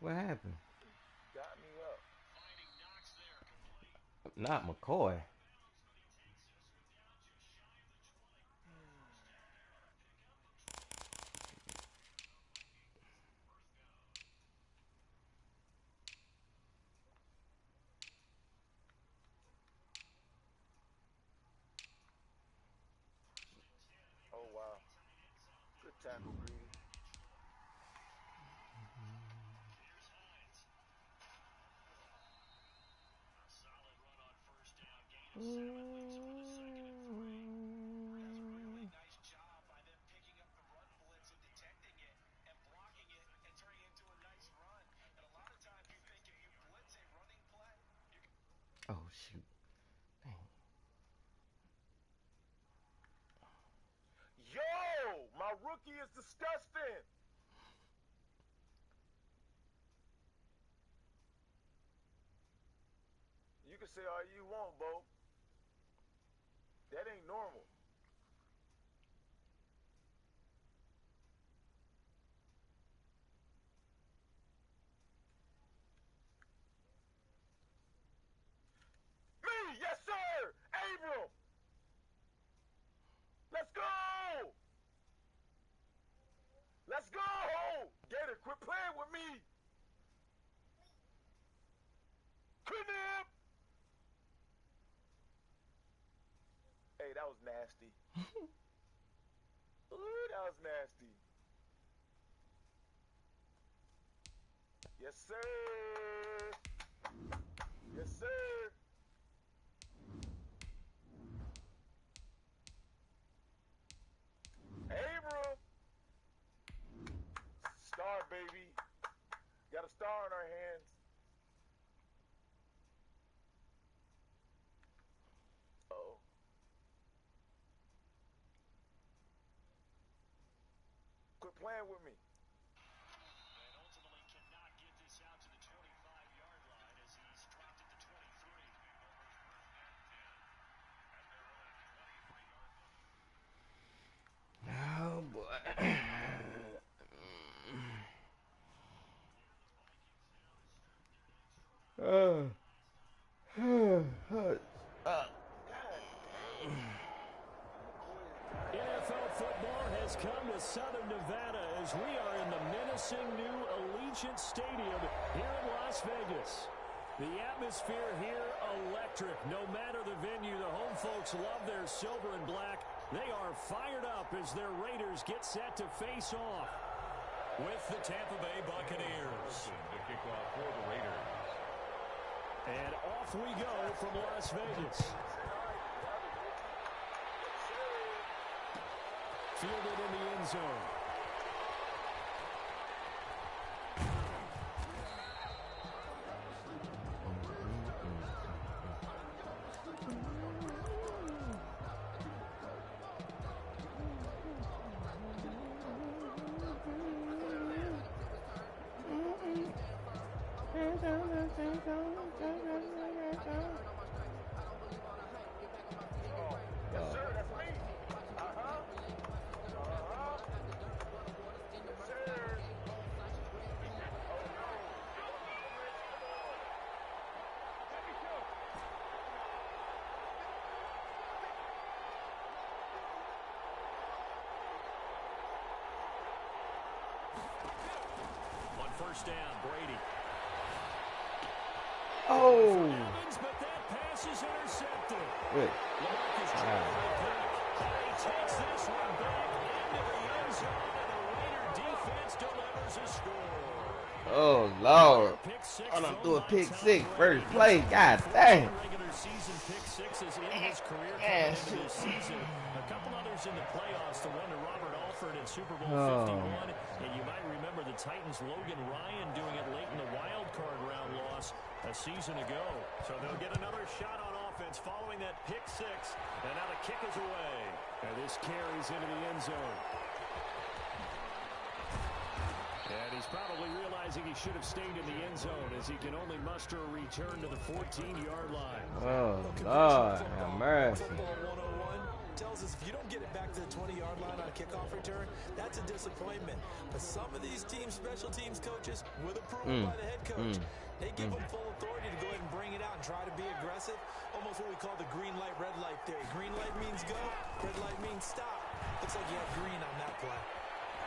What happened? Got me up. Not McCoy. Oh wow. Good tackle, Greedy. Oh shoot. Dang. Yo, my rookie is disgusting. You can say all you want, Bo. That ain't normal. Me, yes sir. Abram. Let's go. Let's go. Gator, quit playing with me. Knip. Hey, that was nasty. Ooh, that was nasty. Yes, sir. Yes, sir. Abram. Star, baby. Got a star in our hands. Uh-oh. Quit playing with me. And ultimately cannot get this out to the 25-yard line as he's dropped it to 23. Oh boy. uh, God dang. McCoy is not. NFL football has come to Southern Nevada as we are in the menacing new Allegiant Stadium here in Las Vegas. The atmosphere here electric. No matter the venue, the home folks love their silver and black. They are fired up as their Raiders get set to face off with the Tampa Bay Buccaneers. The kickoff for the Raiders. And off we go from Las Vegas. Fielded in the end zone. Yes, sir. That's me. Uh-huh. Uh-huh. Yes, sir. Oh, no. On first down, Brady. oh. Evans, but that pass is intercepted. Good. Lamarcus Joyner with pick. And he takes this one back into the end zone, and the Raider defense delivers a score. Oh Lord. Pick six I done thrown threw a by pick Tom six Brady. first play. God dang. Regular season pick sixes in his career Man, coming into this season. A couple others in the playoffs, the one to Robert Alford in Super Bowl Oh. 51. And you might remember the Titans' Logan Ryan doing it late in the wild card round loss a season ago. So they'll get another shot on offense following that pick six. And now the kick is away. And this carries into the end zone. And he's probably realizing he should have stayed in the end zone as he can only muster a return to the 14-yard line. Oh Lord. Have mercy. Football 101, tells us if you don't get it back to the 20-yard line on a kickoff return, that's a disappointment. But some of these special teams coaches, with approval by the head coach, they give them full authority to go ahead and bring it out and try to be aggressive. Almost what we call the green light, red light theory. Green light means go, red light means stop. Looks like you have green on that play.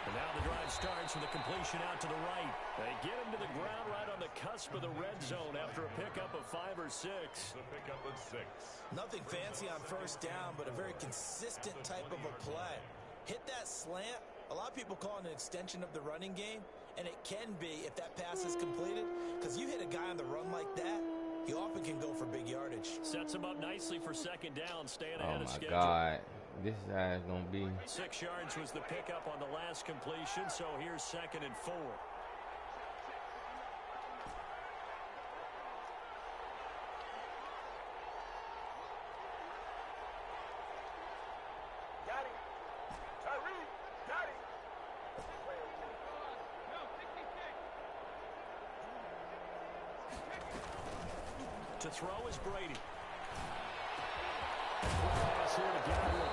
And now the drive starts with a completion out to the right. They get him to the ground right on the cusp of the red zone after a pickup of 5 or 6. The pickup of 6. Nothing fancy on first down, but a very consistent type of a play. Hit that slant. A lot of people call it an extension of the running game, and it can be if that pass is completed, because you hit a guy on the run like that, he often can go for big yardage. Sets him up nicely for second down, staying ahead of schedule. Oh, my God. This is how it's going to be. 6 yards was the pickup on the last completion, so here's 2nd and 4. Got him. Tyree, got him. To throw is Brady. Pass here to Gator.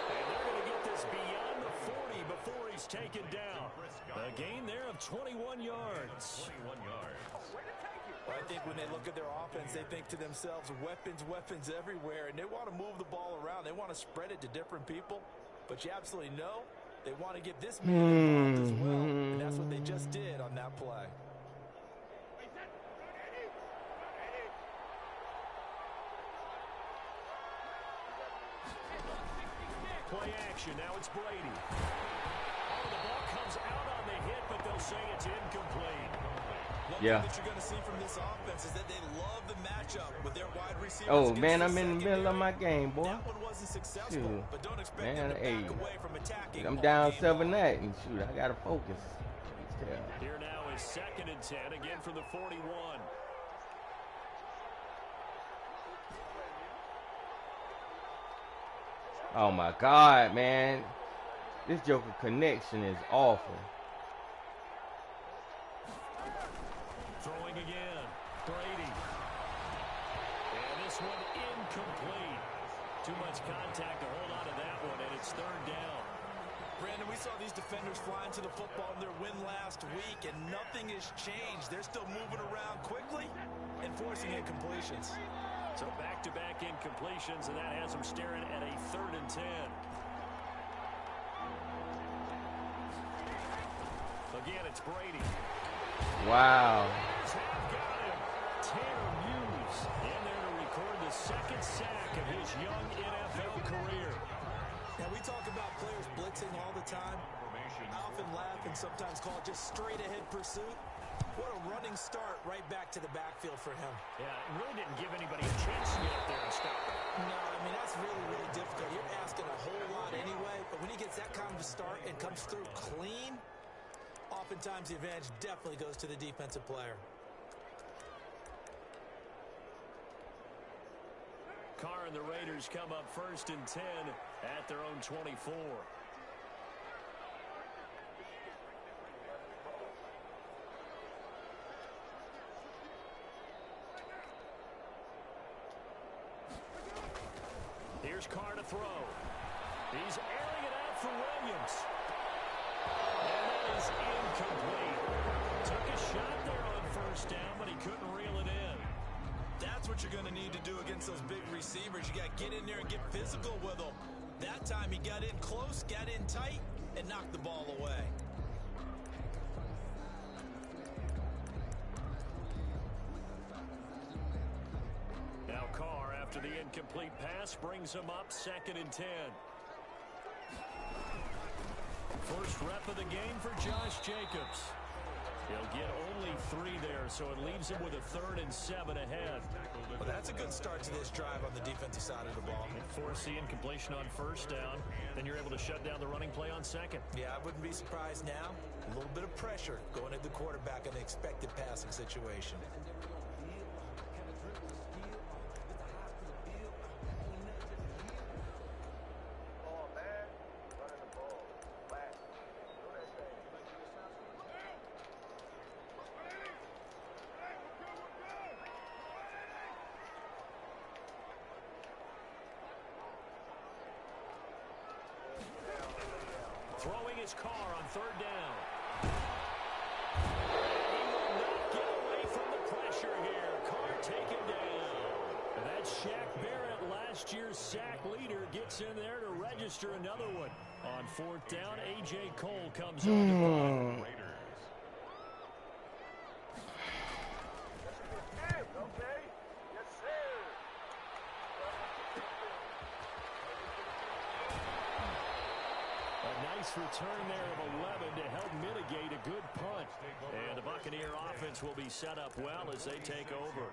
And they're going to get this beyond the 40 before he's taken down. A gain there of 21 yards. 21 yards. Well, I think when they look at their offense, they think to themselves, weapons everywhere, and they want to move the ball around. They want to spread it to different people, but you absolutely know they want to get this man involved as well, and that's what they just did on that play. Play action. Now it's Brady. Oh, the ball comes out on the hit, but they'll say it's incomplete. One thing that you're going to see from this offense is that they love the matchup with their wide receivers. Oh, man, I'm in the middle of my game, boy. That one wasn't successful, Shoot. but don't expect Man, them to hey, back away from attacking. I'm all down game 7-8, long. and shoot, I got to focus. Here now is 2nd and 10, again from the 41. Oh, my God, man. This Joker connection is awful. Throwing again. Brady. And this one incomplete. Too much contact to hold on to that one, and it's 3rd down. Brandon, we saw these defenders flying to the football in their win last week, and nothing has changed. They're still moving around quickly and forcing incompletions. So back-to-back incompletions, and that has them staring at a 3rd and 10. Again, it's Brady. Wow. Bears have got him. Tanner Muse in there to record the 2nd sack of his young NFL career. Now, we talk about players blitzing all the time. I often laugh and sometimes call it just straight-ahead pursuit. What a running start right back to the backfield for him. Yeah, it really didn't give anybody a chance to get up there and stop him. No, I mean, that's really, really difficult. You're asking a whole lot anyway, but when he gets that kind of a start and comes through clean, oftentimes the advantage definitely goes to the defensive player. Carr and the Raiders come up 1st and 10 at their own 24. Here's Carr to throw. He's airing it out for Williams. And that is incomplete. Took a shot there on 1st down, but he couldn't reel it in. That's what you're going to need to do against those big receivers. You got to get in there and get physical with them. That time he got in close, got in tight, and knocked the ball away. Now Carr, after the incomplete pass, brings him up 2nd and 10. First rep of the game for Josh Jacobs. He'll get only 3 there, so it leaves him with a 3rd and 7 ahead. Well, that's a good start to this drive on the defensive side of the ball. Force the incompletion on 1st down, then you're able to shut down the running play on 2nd. Yeah, I wouldn't be surprised now. A little bit of pressure going at the quarterback in an expected passing situation. Oh, man. Running the ball. Flat. Do that thing. throwing his car on third down. He will not get away from the pressure here. Carr taken down. That's Shaq Barrett, last year's sack leader, gets in there to register another one. On fourth down, A.J. Cole comes on to punt. Okay. Yes, sir. A nice return there of 11 to help mitigate a good punt. And the Buccaneer offense will be set up well as they take over.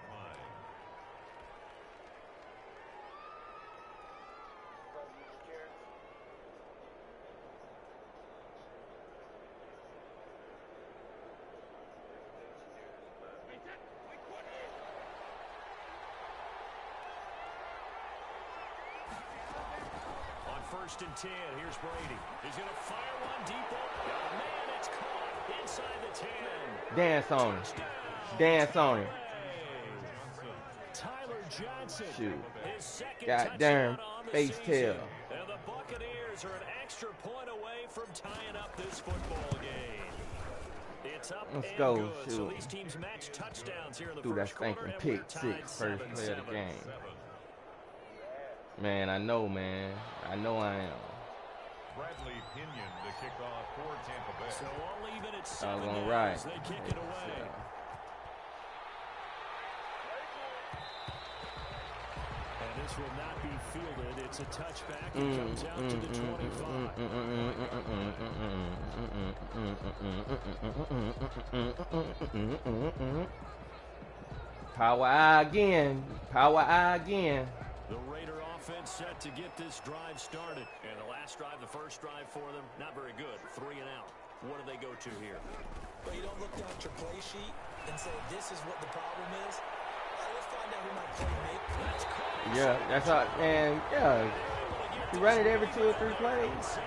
First and 10. Here's Brady. He's going to fire one deep. Oh, man, it's caught inside the 10. Dance on him. Dance on him. Tyler Johnson. Shoot. His second Goddamn face tail. And the Buccaneers are an extra point away from tying up this football game. It's up Let's and go. good. Shoot. So these teams match touchdowns here in the Threw that first quarter. stinking And pick we're tied 6, first play of the 7-7. game. Man, I know, man. I know I am. Bradley Pinion, the kickoff for Tampa Bay. So all even at 7 Doggone now right. as they kick it away. And this will not be fielded. It's a touchback. It comes out to the 25. Power eye again. Power eye again. The Raider offense set to get this drive started. And the last drive, the first drive for them, not very good. 3 and out. What do they go to here? But you don't look down at your play sheet and say, this is what the problem is. Let's find out who my play makes. Yeah, that's how, man, yeah. You run it every 2 or 3 plays.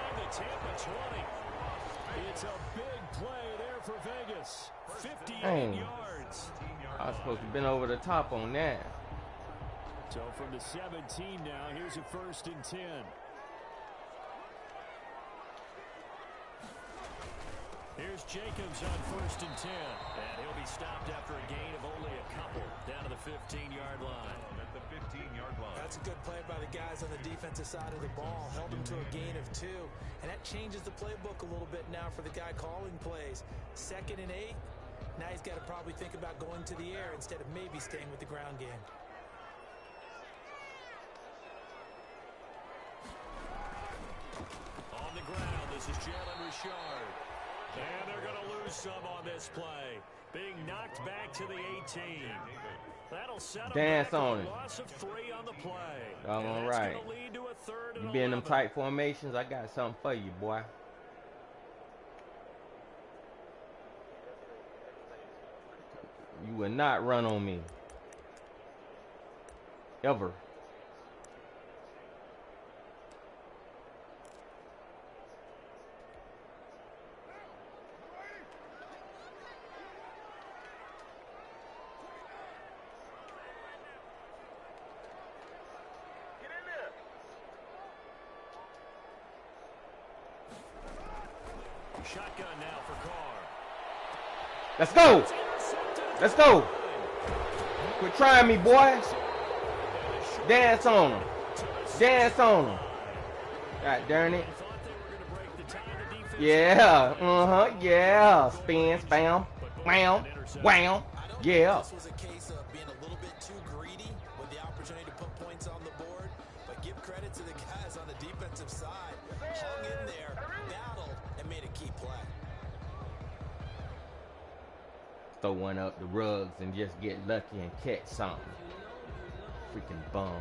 It's a big play there for Vegas. 58 Dang. yards. I was supposed to have been over the top on that. So from the 17 now, here's a 1st and 10. Here's Jacobs on 1st and 10. And he'll be stopped after a gain of only a couple down to the 15-yard line. At the 15-yard line. That's a good play by the guys on the defensive side of the ball. Held him to a gain of 2. And that changes the playbook a little bit now for the guy calling plays. 2nd and 8. Now he's got to probably think about going to the air instead of maybe staying with the ground game. On the ground, this is Jalen Richard. And they're going to lose some on this play. Being knocked back to the 18. That'll set Dance them back on with it. a loss of 3 on the play. All And that's right. gonna lead to a 3rd and You be in them 11. tight formations, I got something for you, boy. You will not run on me. Ever. Get in there. Shotgun now for Carr. Let's go. Let's go. Quit trying me, boy. Dance on him. Dance on him. God darn it. Thought they were going to break the tie. The defense. Yeah. Yeah. Spin, spam. Wow. Wow. Yeah. This was a case of being a little bit too greedy with the opportunity to put points on the board. But give credit to the guys on the defensive side. Hung in there, battled, and made a key play. Throw one up the rugs and just get lucky and catch something. Freaking bum.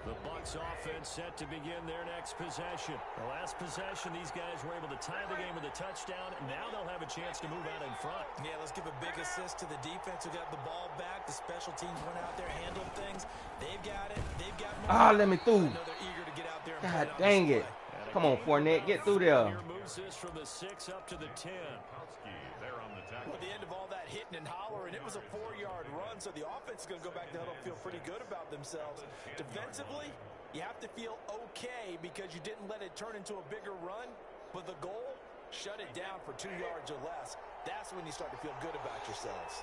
The Bucs offense set to begin their next possession. The last possession, these guys were able to tie the game with a touchdown. Now they'll have a chance to move out in front. Yeah, let's give a big assist to the defense who got the ball back. The special teams went out there, handled things. They've got it. They've got Ah, let me through. I know they're eager to get out there and God put it on dang it. display. Come on, Fournette. Get through there. Here moves this from the 6 up to the 10. Kowski there on the tackle. At the end of all that hitting and hollering, it was a 4-yard run, so the offense is going to go back to huddle and feel pretty good about themselves. Defensively, you have to feel okay because you didn't let it turn into a bigger run, but the goal Shut it down for 2 yards or less. That's when you start to feel good about yourselves.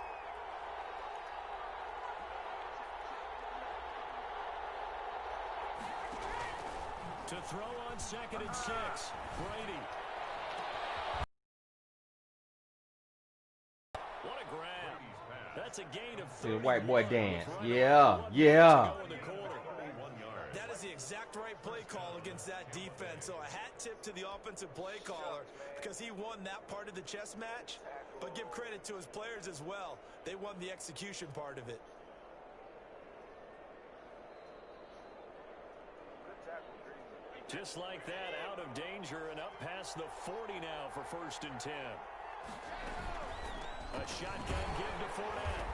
To throw on 2nd and 6, Brady. What a grab. That's a gain of 30. See the white boy dance. Yeah, yeah. That is the exact right play call against that defense. So a hat tip to the offensive play caller because he won that part of the chess match. But give credit to his players as well. They won the execution part of it. Just like that, out of danger and up past the 40 now for 1st and 10. A shotgun give to Fournette.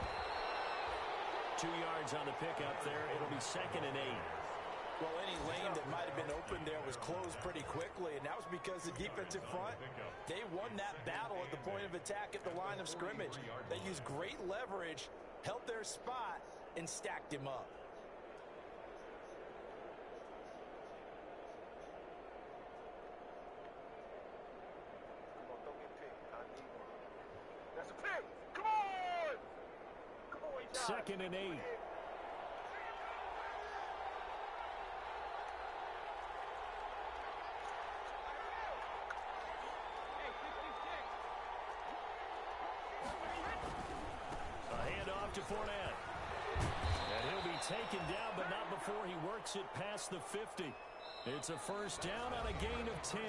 2 yards on the pickup there. It'll be 2nd and 8. Well, any lane that might have been open there was closed pretty quickly, and that was because the defensive front, they won that battle at the point of attack at the line of scrimmage. They used great leverage, held their spot, and stacked him up. That's a pick. Come on. Come on, Josh. 2nd and 8. A handoff to Fournette. And he'll be taken down, but not before he works it past the 50. It's a 1st down on a gain of 10.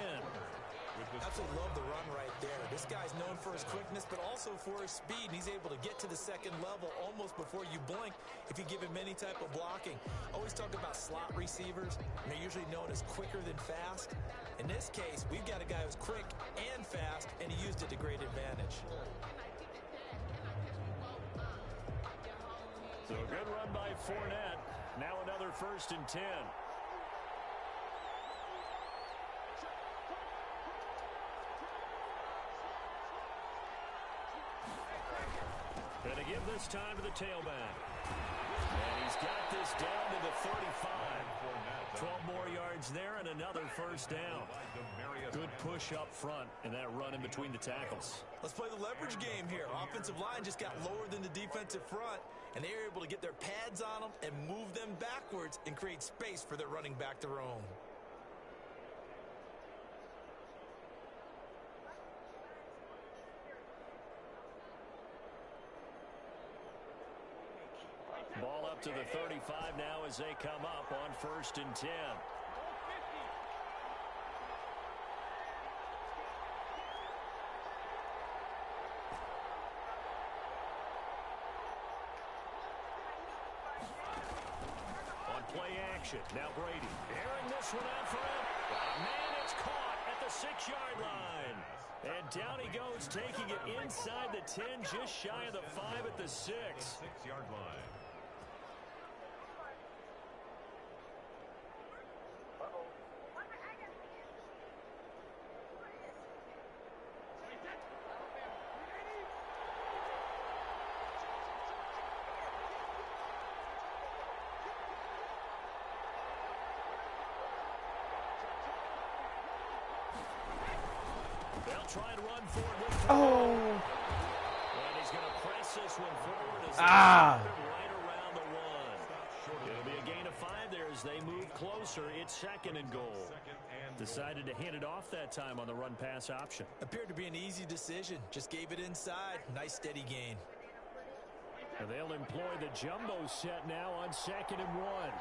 Absolutely love the run right there. This guy's known for his quickness, but also for his speed. And he's able to get to the 2nd level almost before you blink if you give him any type of blocking. Always talk about slot receivers. They're usually known as quicker than fast. In this case, we've got a guy who's quick and fast, and he used it to great advantage. So a good run by Fournette. Now another 1st and 10. And to give this time to the tailback. And he's got this down to the 35. 12 more yards there and another 1st down. Good push up front and that run in between the tackles. Let's play the leverage game here. Offensive line just got lower than the defensive front, and they were able to get their pads on them and move them backwards and create space for their running back to roam. Ball up to the 35 now as they come up on 1st and 10. On play action, now Brady. Airing this one out for him. Man, it's caught at the 6-yard line. And down he goes, taking it inside the 10, just shy of the 5 at the 6. 6-yard line. They'll try and run forward with Oh. And he's going to press this one forward as Ah. right around the 1. It'll be a gain of 5 there as they move closer. It's 2nd and goal. Decided to hand it off that time on the run-pass option. Appeared to be an easy decision. Just gave it inside. Nice steady gain. And they'll employ the jumbo set now on 2nd and 1.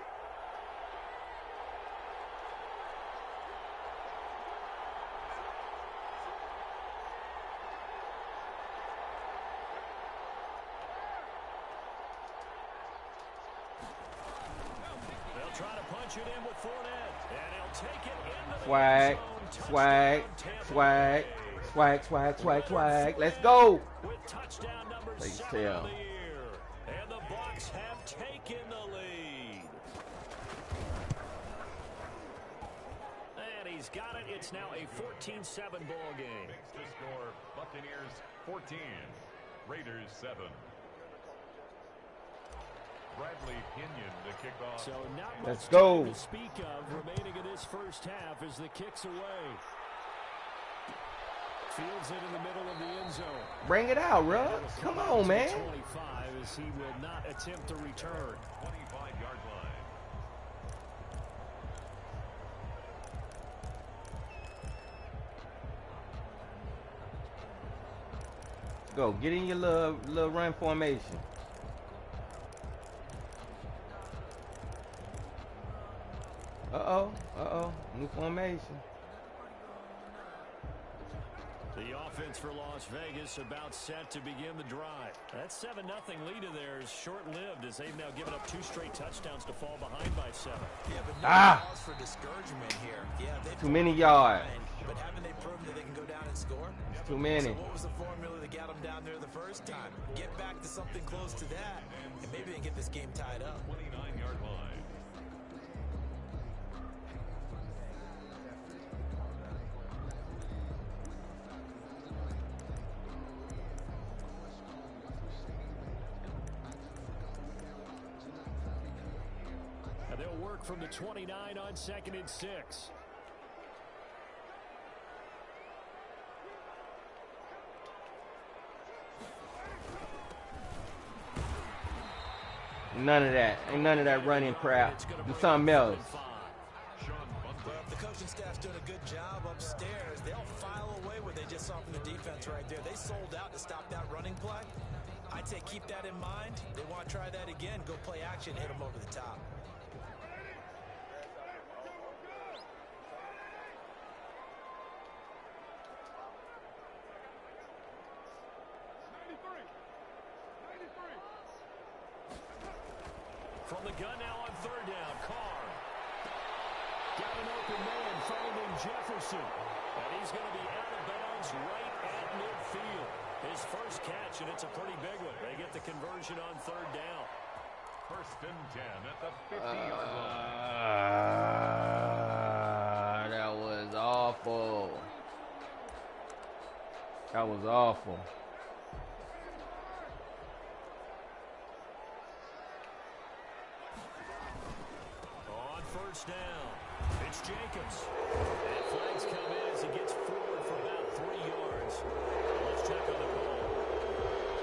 Try to punch it in with Fournette, and he'll take it into the Swag, swag, swag, swag, swag, swag, swag. Let's go. With touchdown number Please 7 tell. of the year, and the Bucs have taken the lead. And he's got it. It's now a 14-7 ball game. Makes the score Buccaneers 14, Raiders 7. Bradley Pinion to kick off. So not much Let's go. time to speak of remaining in this 1st half as the kick's away. Fields it in the middle of the end zone. Bring it out, bro. Come on, man. 25 as he will not attempt to return. 25-yard line. Go. Get in your little run formation. Uh-oh. New formation. The offense for Las Vegas about set to begin the drive. That 7-0 lead of theirs short-lived as they've now given up 2 straight touchdowns to fall behind by 7. Yeah, but no cause for discouragement here. Yeah, too many yards. But haven't they proven that they can go down and score? Too many. So what was the formula that got them down there the first time? Get back to something close to that, and maybe they can get this game tied up. 29-yard line. And they'll work from the 29 on 2nd and 6. None of that. Ain't none of that running crap. Do something else. Well, if the coaching staff's doing a good job upstairs, they'll file away what they just saw from the defense right there. They sold out to stop that running play. I'd say keep that in mind. They want to try that again. Go play action, hit them over the top. From the gun now on 3rd down, Carr. Got an open man, finding Jefferson. And he's going to be out of bounds right at midfield. His first catch, and it's a pretty big one. They get the conversion on 3rd down. 1st and 10 at the 50-yard line. That was awful. That was awful. First down. It's Jacobs. And flags come in as he gets forward for about 3 yards. Let's check on the ball.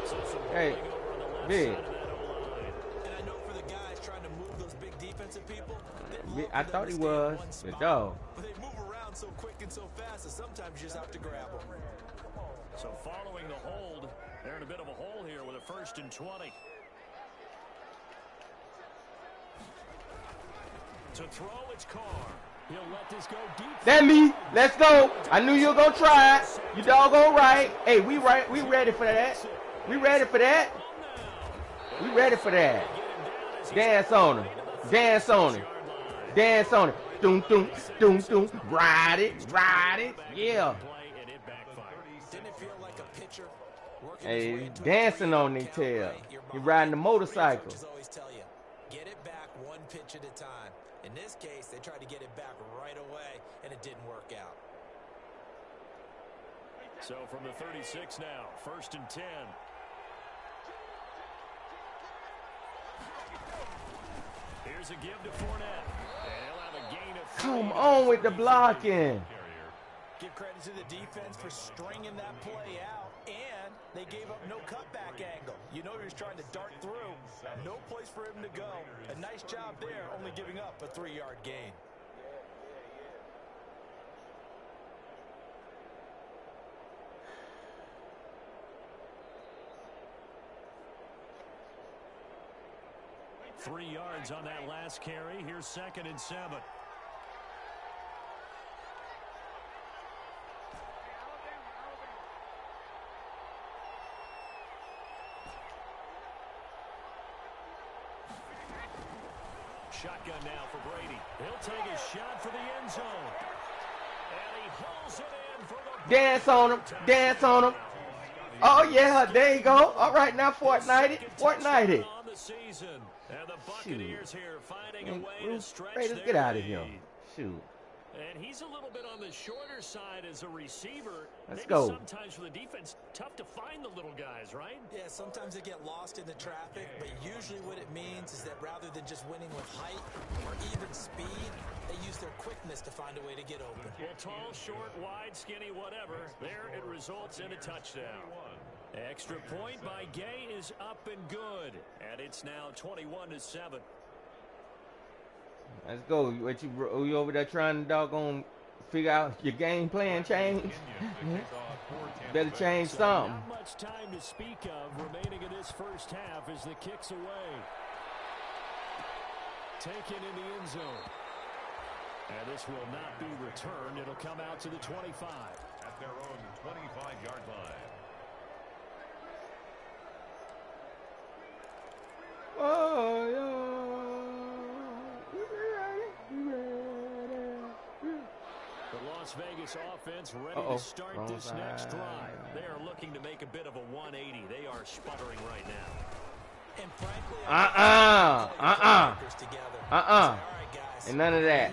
So some Hey, over on the left big. side of that O-line. And I know for the guys trying to move those big defensive people, I thought he was, but no. But they move around so quick and so fast that sometimes you just have to grab them. So following the hold, they're in a bit of a hole here with a 1st and 20. To throw, it's Carr. He'll let this go deep. That me. Let's go. I knew you were gonna try it. You doggone right. Hey, we right. We ready for that. We ready for that. We ready for that. Dance on him. Dance on him. Dance on it. Doom, doom, doom, doom. Ride it. Ride it. Yeah. Didn't it feel like a pitcher working Hey, his way into a dancing on three-yard their tail. count right? You're He behind. riding the motorcycle. Coaches always tell you, get it back one pitch at a time. In this case, they tried to get it back right away, and it didn't work out. So from the 36 now, 1st and 10. Here's a give to Fournette. And he'll have a gain of 3. Come on with the blocking. Give credit to the defense for stringing that play out, and they gave up no cutback angle. You know he was trying to dart through. No place for him to go. A nice job there, only giving up a 3-yard gain. Three yards on that last carry. Here's 2nd and 7. Shotgun now for Brady. He'll take a shot for the end zone. And he hauls it in for the... Dance on him. Dance on him. Oh, yeah. There you go. All right, now Fortnite it. Fortnite it. On the season. And the Buccaneers here finding a way to stretch Raiders, their get out of here. lead. Shoot. And he's a little bit on the shorter side as a receiver. Let's Maybe go. Sometimes for the defense, tough to find the little guys, right? Yeah, sometimes they get lost in the traffic, but usually what it means is that rather than just winning with height or even speed, they use their quickness to find a way to get open. Well, tall, short, wide, skinny, whatever. There it results in a touchdown. Extra point by Gay is up and good. And it's now 21-7. Let's go. What you over there trying to doggone figure out your game plan change? Better change something. Not much time to speak of remaining in this first half as the kick's away. Taken in the end zone. And this will not be returned. It'll come out to the 25. At their own 25-yard line. Oh, yeah. The Las Vegas offense ready to start this next drive. They are looking to make a bit of a 180. They are sputtering right now. And frankly, And none of that.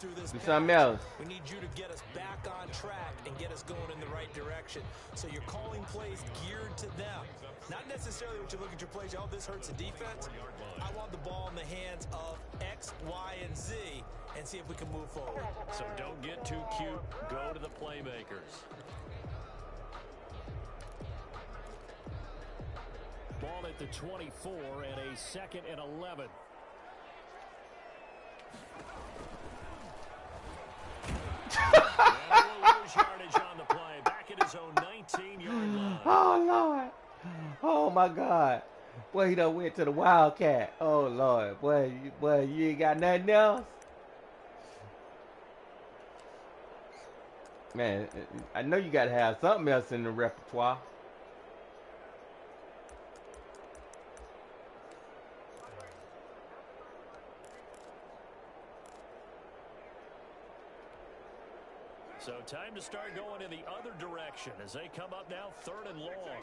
Do something else. We need you to get us back on track and get us going in the right direction. So you're calling plays geared to them. Not necessarily what you look at your plays. Oh, this hurts the defense. I want the ball in the hands of X, Y, and Z and see if we can move forward. So don't get too cute. Go to the playmakers. Ball at the 24 and a 2nd and 11. Yardage on the play. Back at his own 19-yard line. Oh, Lord. Oh, my God. Boy, he done went to the Wildcat. Oh, Lord. Boy, you ain't got nothing else? Man, I know you got to have something else in the repertoire. So time to start going in the other direction as they come up now 3rd and long.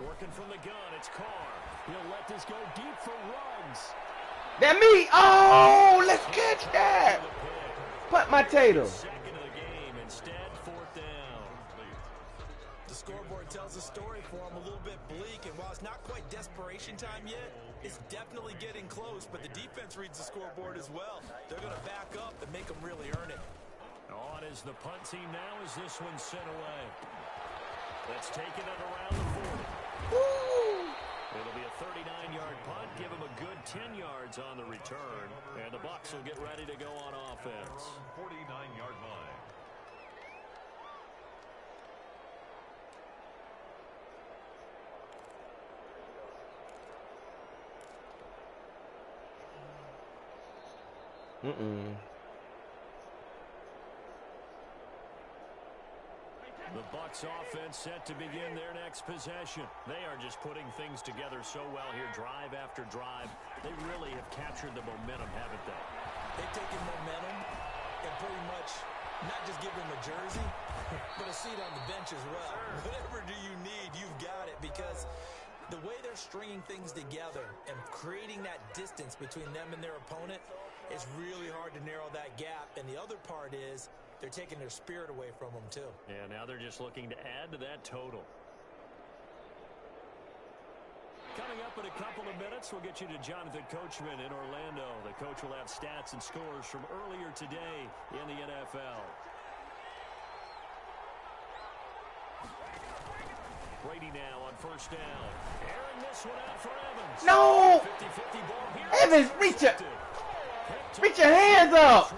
Working from the gun, it's Carr. He'll let this go deep for Ruggs. That me! Oh, let's catch that! Put my tater. Second of the game, instead 4th down. The scoreboard tells a story for him, a little bit bleak, and while it's not quite desperation time yet, it's definitely getting close, but the defense reads the scoreboard as well. They're going to back up and make them really earn it. On is the punt team now as this one's sent away. That's taken it around the 40. Woo! It'll be a 39-yard punt, give him a good 10 yards on the return, and the Bucs will get ready to go on offense. 49-yard line. The Bucs offense set to begin their next possession. They are just putting things together so well here, drive after drive. They really have captured the momentum, haven't they? They've taken momentum and pretty much not just give them a jersey, but a seat on the bench as well. Whatever do you need, you've got it, because the way they're stringing things together and creating that distance between them and their opponent, it's really hard to narrow that gap. And the other part is they're taking their spirit away from them, too. Yeah, now they're just looking to add to that total. Coming up in a couple of minutes, we'll get you to Jonathan Coachman in Orlando. The coach will have stats and scores from earlier today in the NFL. Brady now on 1st down. Airing this one out for Evans. No! 50-50 ball here. Evans, reach your hands up.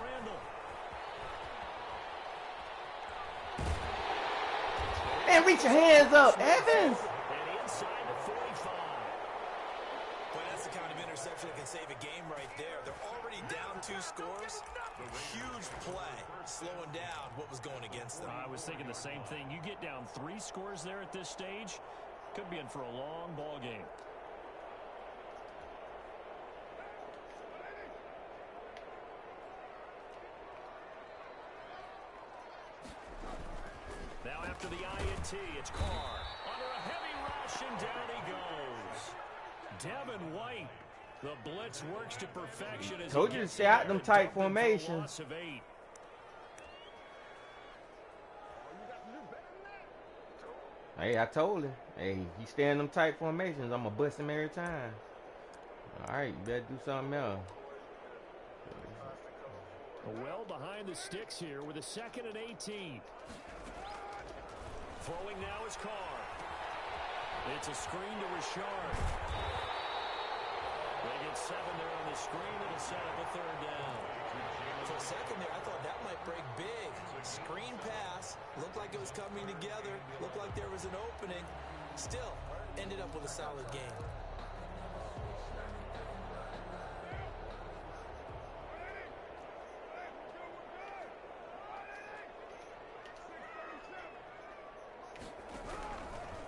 Man, reach your hands up, Evans. And inside the 45. Boy, that's the kind of interception that can save a game right there. They're already down 2 scores. Huge play, slowing down what was going against them. I was thinking the same thing. You get down 3 scores there at this stage, could be in for a long ball game. Now after the INT, it's Carr. Under a heavy rush, and down he goes. Devin White. The blitz works to perfection as Told you to stay out them tight formations. Hey, I told him. Hey, he stay in them tight formations. I'm going to bust him every time. All right, you better do something else. Well behind the sticks here with a 2nd and 18. Throwing now is Carr. It's a screen to Richard. They get 7 there on the screen. It'll set up a 3rd down. For a second there, I thought that might break big. Screen pass. Looked like it was coming together. Looked like there was an opening. Still, ended up with a solid game.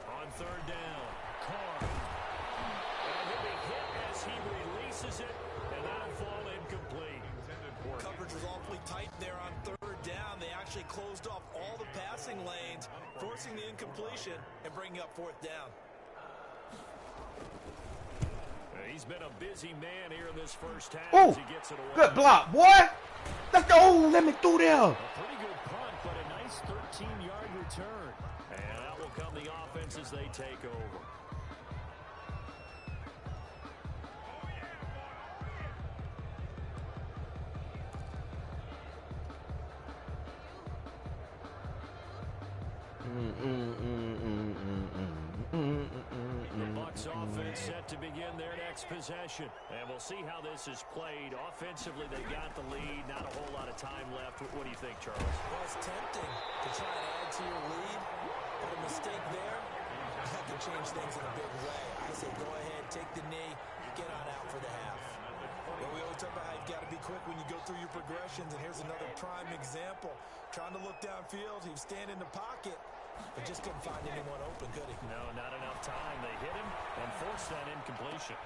On 3rd down, Carr. And he'll be hit as he releases it, and that'll fall incomplete. Coverage was awfully tight there on 3rd down. They actually closed off all the passing lanes, forcing the incompletion and bringing up 4th down. He's been a busy man here in this first half Oh, as he gets it away. good block, boy. Let's go. Oh, let me through there. A pretty good punt, but a nice 13-yard return. And out will come the offense as they take over. The Bucs offense set to begin their next possession. And we'll see how this is played. Offensively, they got the lead. Not a whole lot of time left. What do you think, Charles? Well, it's tempting to try and add to your lead, but a mistake there, that can change things in a big way. I say go ahead, take the knee, get on out for the half. Well, we always talk about how you've got to be quick when you go through your progressions, and here's another prime example. Trying to look downfield, he was standing in the pocket, but just couldn't find anyone open, could he? No, not enough time. They hit him and forced that incompletion.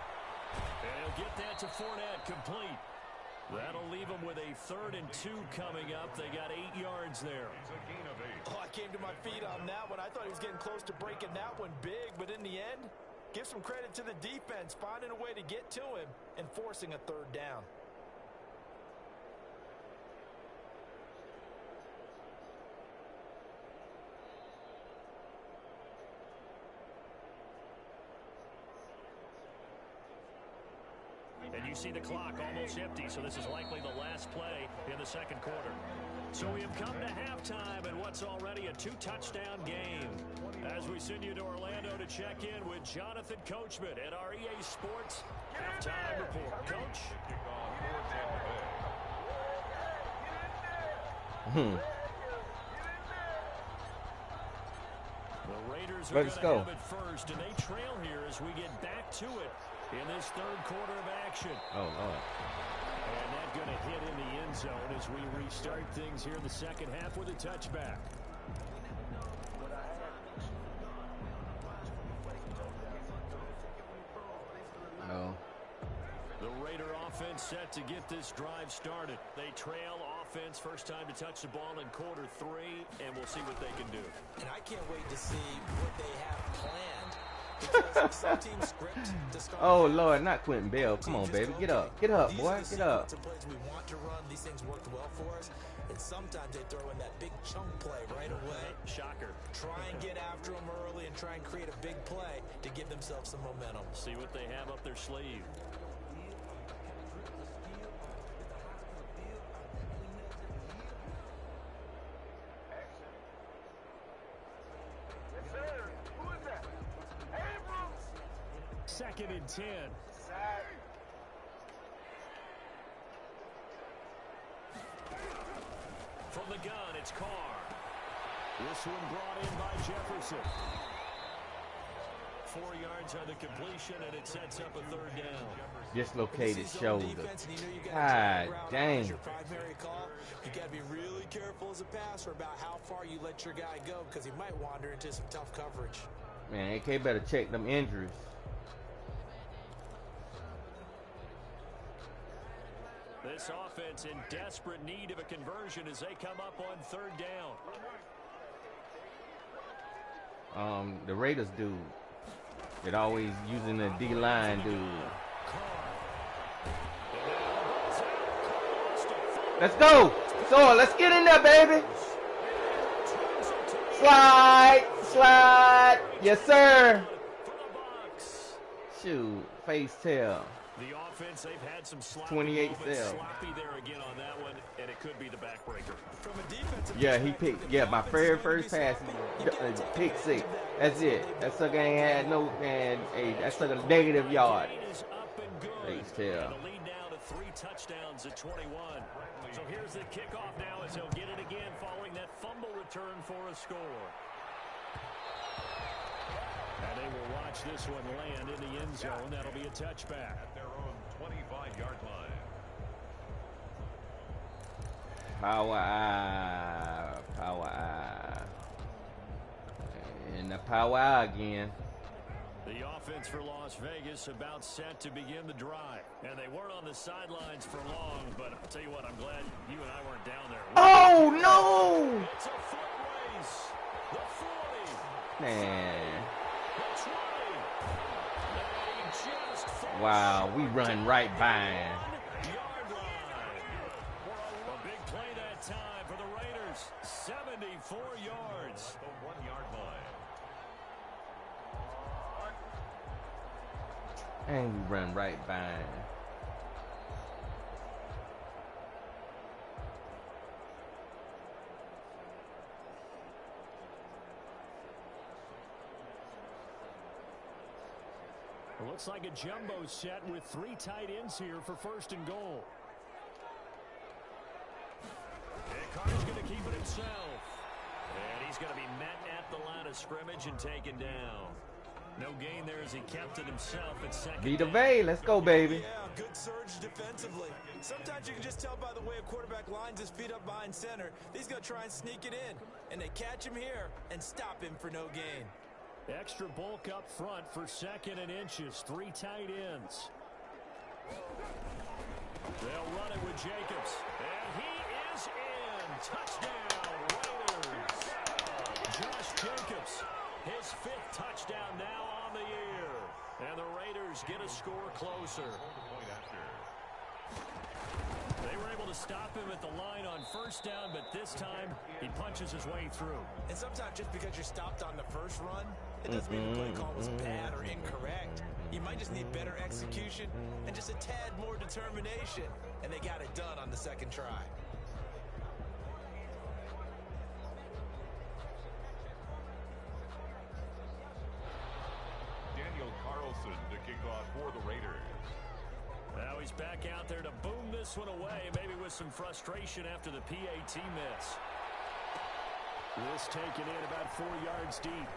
And he'll get that to Fournette, complete. That'll leave them with a 3rd and 2 coming up. They got 8 yards there. Oh, I came to my feet on that one. I thought he was getting close to breaking that one big, but in the end, give some credit to the defense, finding a way to get to him and forcing a 3rd down. And you see the clock almost empty, so this is likely the last play in the 2nd quarter. So we have come to halftime in what's already a 2-touchdown game. As we send you to Orlando to check in with Jonathan Coachman at our EA Sports Halftime Report. Coach? The Raiders are going to have it first, and they trail here as we get back to it in this 3rd quarter of action. Oh, Lord. And that's going to hit in the end zone as we restart things here in the 2nd half with a touchback. No. The Raider offense set to get this drive started. They trail offense, first time to touch the ball in quarter 3, and we'll see what they can do. And I can't wait to see what they have planned. Because some teams script to start. Oh, Lord, not Quentin Bell. Come on, baby. Get up. Get up, boy. Get up. Plays we want to run. These things worked well for us. And sometimes they throw in that big chunk play right away. Shocker. Try and get after them early and try and create a big play to give themselves some momentum. See what they have up their sleeve. Second and 10. From the gun, it's Carr. This one brought in by Jefferson. 4 yards on the completion, and it sets up a 3rd down. Dislocated shoulder. God dang. Your primary call. You got to be really careful as a passer about how far you let your guy go, because he might wander into some tough coverage. Man, AK better check them injuries. This offense in desperate need of a conversion as they come up on 3rd down. The Raiders dude. It always using the D-line, dude. Let's go. So let's get in there, baby. Slide, slide. Yes, sir. Shoot, face tail. The offense, they've had some sloppy 28 moments, cell. sloppy there again on that one, and it could be the backbreaker. From a defensive Yeah, he picked. Yeah, my very first pass, pick 6. That's it. That sucker ain't had no, man. Hey, that sucker negative yard. Is up and good. Face tail. And the lead now to 3 touchdowns at 21. So here's the kickoff now as he'll get it again following that fumble return for a score. And they will watch this one land in the end zone. That'll be a touchback. At their own 25-yard line. Power eye. Power eye. And the power eye again. The offense for Las Vegas about set to begin the drive. And they weren't on the sidelines for long, but I'll tell you what, I'm glad you and I weren't down there. Oh, no! It's a foot race. The 40. Man. The 20. And he just falls Wow, short we run right by him. yard line. A big play that time for the Raiders. 74 yards. The 1-yard line. And we run right by him. It looks like a jumbo set with 3 tight ends here for 1st and goal. And Carter's going to keep it himself. And he's going to be met at the line of scrimmage and taken down. No gain there as he kept it himself at 2nd. Vita Vey, let's go, baby. Yeah, good surge defensively. Sometimes you can just tell by the way a quarterback lines his feet up behind center. He's going to try and sneak it in. And they catch him here and stop him for no gain. Extra bulk up front for 2nd and inches. 3 tight ends. They'll run it with Jacobs. And he is in. Touchdown, Raiders. Josh Jacobs, his 5th touchdown now on the year. And the Raiders get a score closer. They were able to stop him at the line on 1st down, but this time he punches his way through. And sometimes just because you're stopped on the first run, it doesn't mean the play call was bad or incorrect. You might just need better execution and just a tad more determination. And they got it done on the 2nd try. Daniel Carlson to kick off for the Raiders. Now he's back out there to boom this one away, maybe with some frustration after the PAT miss. This taken in about 4 yards deep.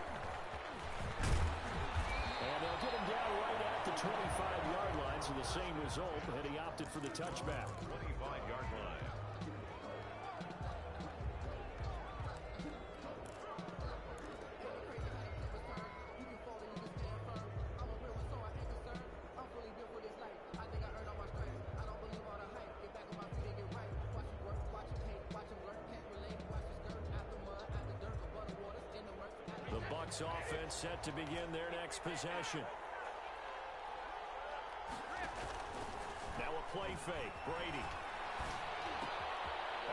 And they'll get him down right at the 25-yard line, so the same result, and he opted for the touchback. 25-yard line. Bucs offense set to begin their next possession. Now a play fake. Brady.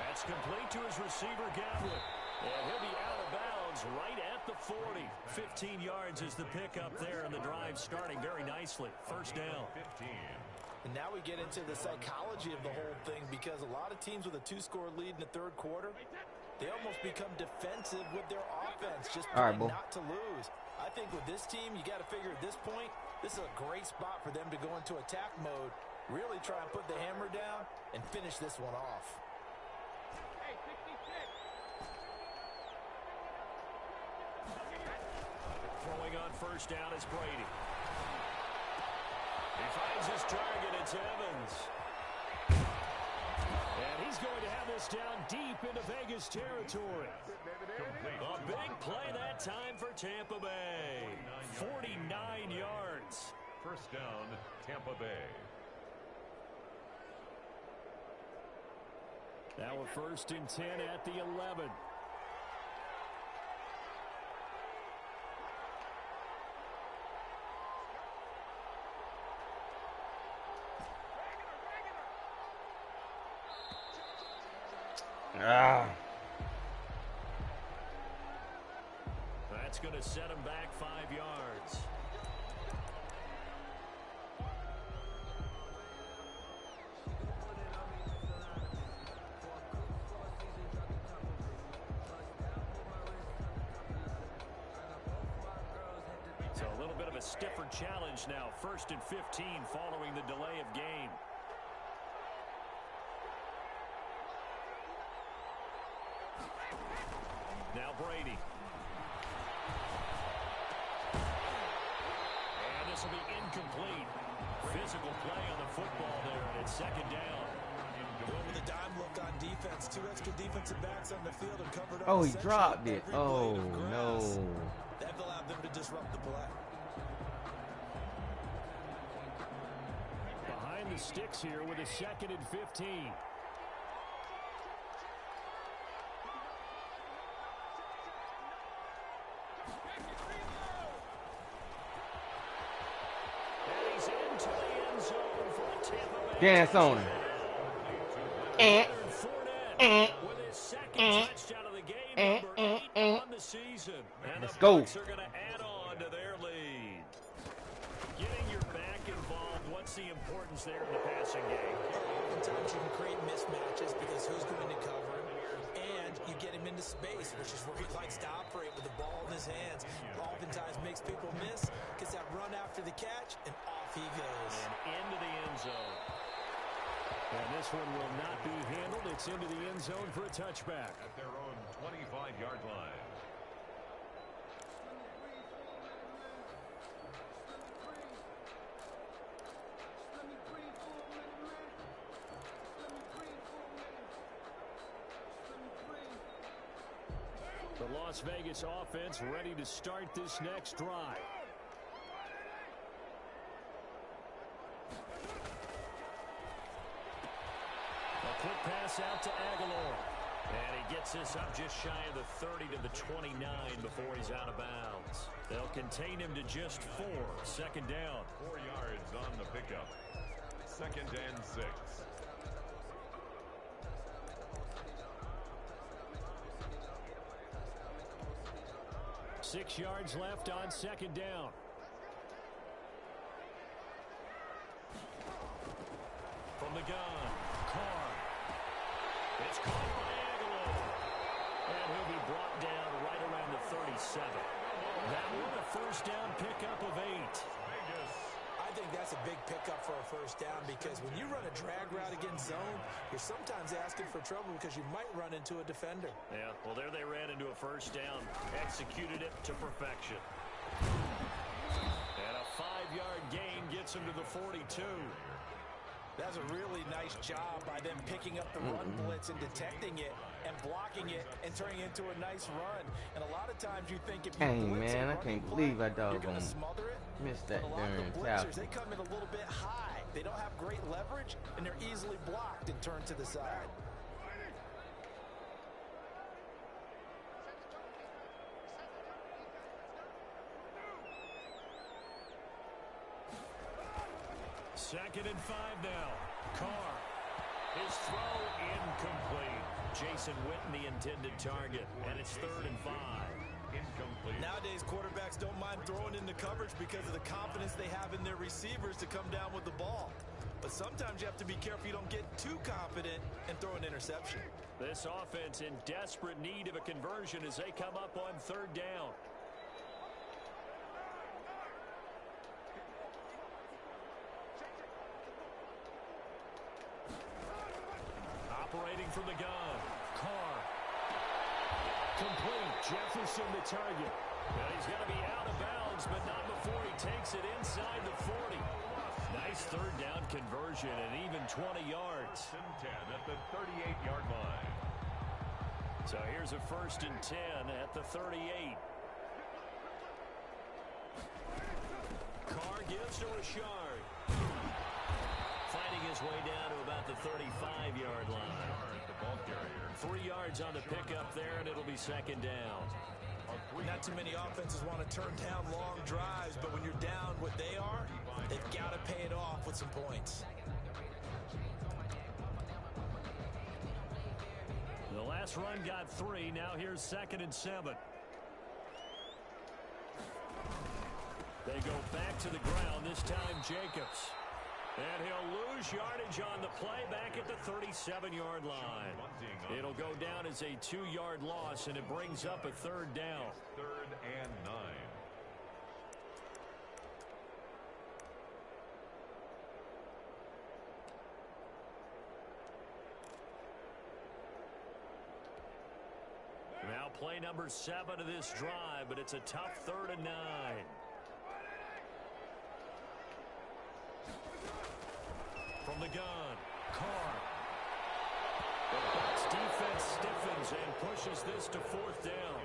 That's complete to his receiver, Gator. And he'll be out of bounds right at the 40. 15 yards is the pickup there, and the drive starting very nicely. 1st down. 15. And now we get into the psychology of the whole thing, because a lot of teams with a 2-score lead in the 3rd quarter, they almost become defensive with their offense, just playing not to lose. I think with this team, you got to figure at this point, this is a great spot for them to go into attack mode, really try and put the hammer down and finish this one off. Throwing on 1st down is Brady. He finds his target. It's Evans. And he's going to have this down deep into Vegas territory. A big play that time for Tampa Bay. 49 yards. 1st down, Tampa Bay. Now a 1st and 10 at the 11. Ah. That's going to set him back 5 yards. So a little bit of a stiffer challenge now. 1st and 15 following the delay of game. Now Brady. And this will be incomplete. Physical play on the football there, and it's 2nd down. Going with a dime look on defense. 2 extra defensive backs on the field and covered up. Oh, he dropped it. Oh, no. That allowed them to disrupt the play. Behind the sticks here with a 2nd and 15. Dance on him. With his 2nd touchdown of the game, number 8 on the season. And Let's the go. Bucs are going to add on to their lead. Getting your back involved, what's the importance there in the passing game? Oftentimes you can create mismatches because who's going to cover him, and you get him into space, which is where he likes to operate with the ball in his hands. Oftentimes makes people miss, gets that run after the catch, and off he goes. And into the end zone. And this one will not be handled. It's into the end zone for a touchback. At their own 25-yard line. The Las Vegas offense ready to start this next drive. A quick pass out to Aguilar. And he gets this up just shy of the 30 to the 29 before he's out of bounds. They'll contain him to just 4. 2nd down. 4 yards on the pickup. 2nd and 6. Six yards left on 2nd down. From the gun, Carr. It's caught by Aguilar. And he'll be brought down right around the 37. That one a 1st down pickup of 8. I think that's a big pickup for a 1st down because when you run a drag route against zone, you're sometimes asking for trouble because you might run into a defender. Yeah, well, there they ran into a 1st down. Executed it to perfection. And a 5-yard gain gets him to the 42. That's a really nice job by them picking up the run blitz and detecting it and blocking it and turning it into a nice run. And a lot of times you think if you blitz man, I can't believe I you're going to smother it. Missed that But a lot of darn the blitzers, they come in a little bit high. They don't have great leverage, and they're easily blocked and turned to the side. Second and 5 now. Carr. His throw incomplete. Jason Witten, the intended target. And it's 3rd and 5. Incomplete. Nowadays, quarterbacks don't mind throwing into coverage because of the confidence they have in their receivers to come down with the ball. But sometimes you have to be careful you don't get too confident and throw an interception. This offense in desperate need of a conversion as they come up on 3rd down. Operating from the gun. Carr. Complete. Jefferson the target. Well, he's got to be out of bounds, but not before he takes it inside the 40. Nice 3rd down conversion and even 20 yards. 1st and 10 at the 38-yard line. So here's a 1st and 10 at the 38. Carr gives to Richard. Fighting his way down to about the 35-yard line. The ball carrier. 3 yards on the pickup there, and it'll be 2nd down. Not too many offenses want to turn down long drives, but when you're down what they are, they've got to pay it off with some points. The Last run got 3. Now here's 2nd and 7. They go back to the ground, this time Jacobs. And he'll lose yardage on the play back at the 37-yard line. It'll go down as a 2-yard loss, and it brings up a 3rd down. 3rd and 9. Now play number 7 of this drive, but it's a tough 3rd and 9. From the gun, Carr. The Bucs defense stiffens and pushes this to 4th down.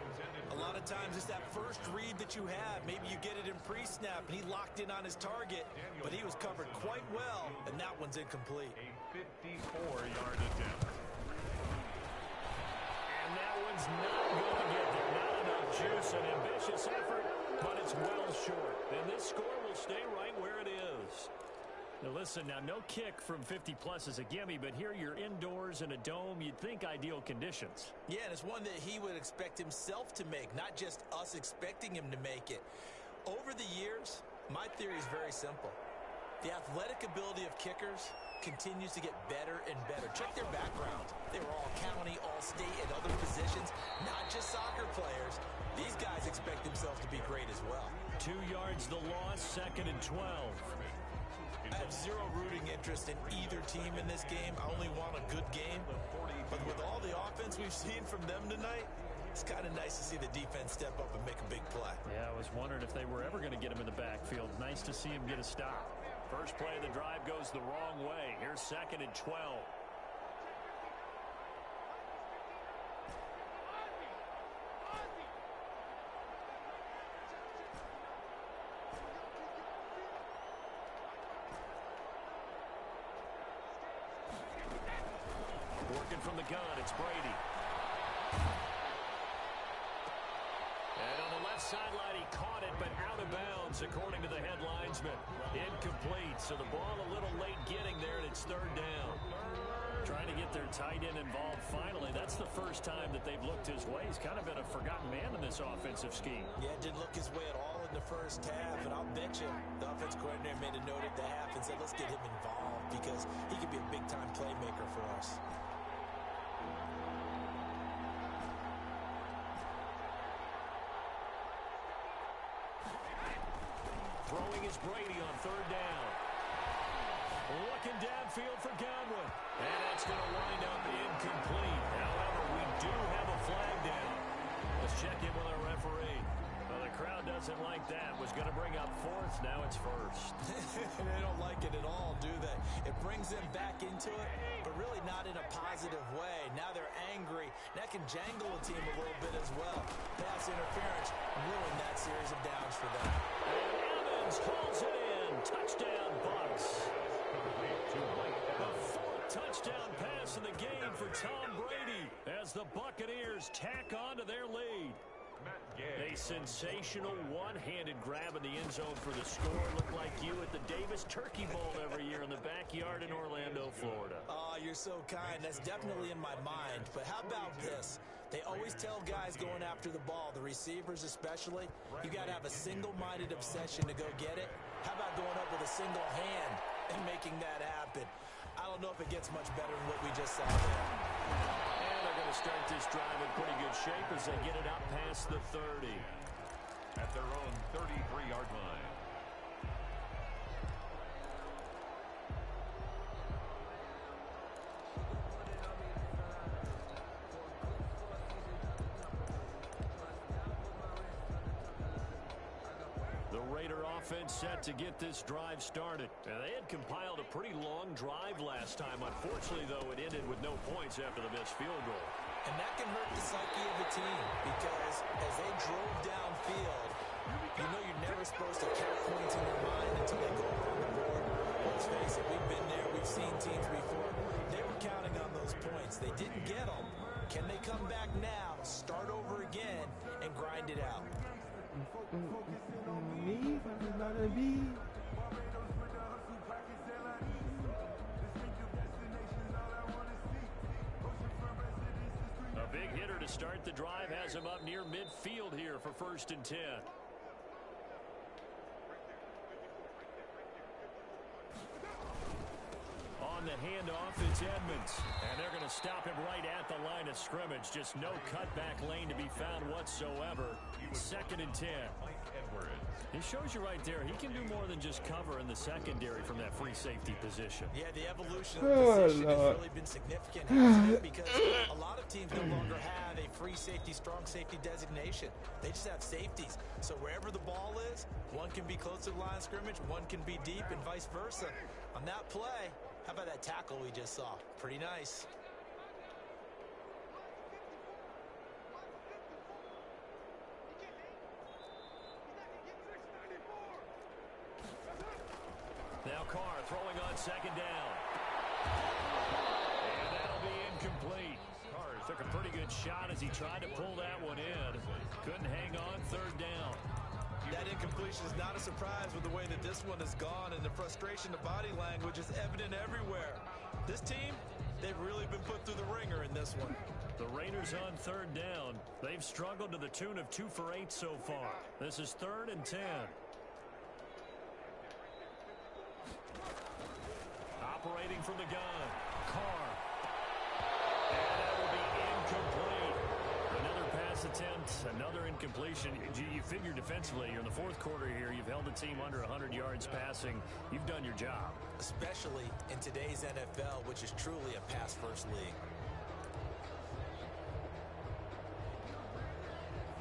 A lot of times it's that first read that you have. Maybe you get it in pre-snap, and he locked in on his target, but he was covered quite well, and that one's incomplete. A 54-yard attempt. And that one's not going to get there. Not enough juice. An ambitious effort, but it's well short. And this score will stay right where it is. Now listen, now no kick from 50-plus is a gimme, but here you're indoors in a dome. You'd think ideal conditions. Yeah, and it's one that he would expect himself to make, not just us expecting him to make it. Over the years, my theory is very simple. The athletic ability of kickers continues to get better and better. Check their background. They were all county, all state, and other positions, not just soccer players. These guys expect themselves to be great as well. 2 yards the loss, 2nd and 12. I have zero rooting interest in either team in this game. I only want a good game. But with all the offense we've seen from them tonight, it's kind of nice to see the defense step up and make a big play. Yeah, I was wondering if they were ever going to get him in the backfield. Nice to see him get a stop. First play of the drive goes the wrong way. Here's 2nd and 12. Working from the gun, it's Brady. And on the left sideline, he caught it, but out of bounds, according to the head linesman. Incomplete, so the ball a little late getting there, and it's 3rd down. Trying to get their tight end involved finally. That's the first time that they've looked his way. He's kind of been a forgotten man in this offensive scheme. Yeah, didn't look his way at all in the first half, and I'll bet you the offense coordinator made a note at the half and said, let's get him involved because he could be a big-time playmaker for us. Throwing is Brady on 3rd down. Looking downfield for Godwin. And that's going to wind up incomplete. However, we do have a flag down. Let's check in with our referee. Well, the crowd doesn't like that. Was going to bring up 4th. Now it's 1st. They don't like it at all, do they? It brings them back into it, but really not in a positive way. Now they're angry. That can jangle a team a little bit as well. Pass interference ruined that series of downs for them. Hauls it in. Touchdown, Bucs. The 4th touchdown pass in the game for Tom Brady as the Buccaneers tack on to their lead. A sensational one-handed grab in the end zone for the score. Looked like you at the Davis Turkey Bowl every year in the backyard in Orlando, Florida. Oh, you're so kind. That's definitely in my mind. But how about this? They always tell guys going after the ball, the receivers especially, you got to have a single-minded obsession to go get it. How about going up with a single hand and making that happen? I don't know if it gets much better than what we just saw there. And they're going to start this drive in pretty good shape as they get it out past the 30. At their own 33-yard line. The Raider offense set to get this drive started. And they had compiled a pretty long drive last time. Unfortunately, though, it ended with no points after the missed field goal. And that can hurt the psyche of the team because as they drove downfield, you know you're never supposed to count points in your mind until they go on the board. Let's face it, we've been there. We've seen teams before. They were counting on those points. They didn't get them. Can they come back now, start over again, and grind it out? Me? Not a me. A to start the drive has him up near midfield here for 1st and 10. On the handoff, it's Edmonds. And they're going to stop him right at the line of scrimmage. Just no cutback lane to be found whatsoever. 2nd and 10. It shows you right there, he can do more than just cover in the secondary from that free safety position. Yeah, the evolution of the position has really been significant, hasn't it? Because a lot of teams no longer have a free safety, strong safety designation. They just have safeties. So wherever the ball is, one can be close to the line of scrimmage, one can be deep, and vice versa. On that play, how about that tackle we just saw? Pretty nice. Now Carr throwing on 2nd down. And that'll be incomplete. Carr took a pretty good shot as he tried to pull that one in. Couldn't hang on 3rd down. That incompletion is not a surprise with the way that this one has gone, and the frustration of body language is evident everywhere. This team, they've really been put through the ringer in this one. The Raiders on 3rd down. They've struggled to the tune of 2 for 8 so far. This is 3rd and 10. Operating from the gun, Carr. And that will be incomplete. Another pass attempt, another incompletion. You figure defensively, you're in the 4th quarter here. You've held the team under 100 yards passing. You've done your job. Especially in today's NFL, which is truly a pass-first league.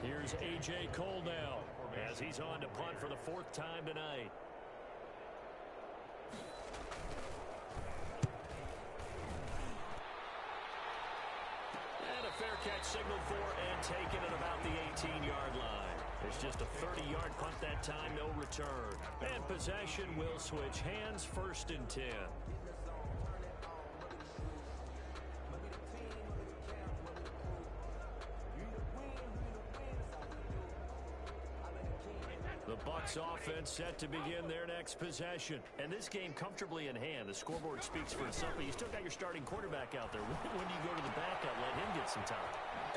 Here's A.J. Cole now, as he's on to punt for the 4th time tonight. Fair catch signaled for and taken at about the 18-yard line. It's just a 30-yard punt that time, no return. And possession will switch hands, 1st and 10. The Bucs offense set to begin their next possession. And this game comfortably in hand. The scoreboard speaks for itself, but you still got your starting quarterback out there. When do you go to the backup, let him get some time?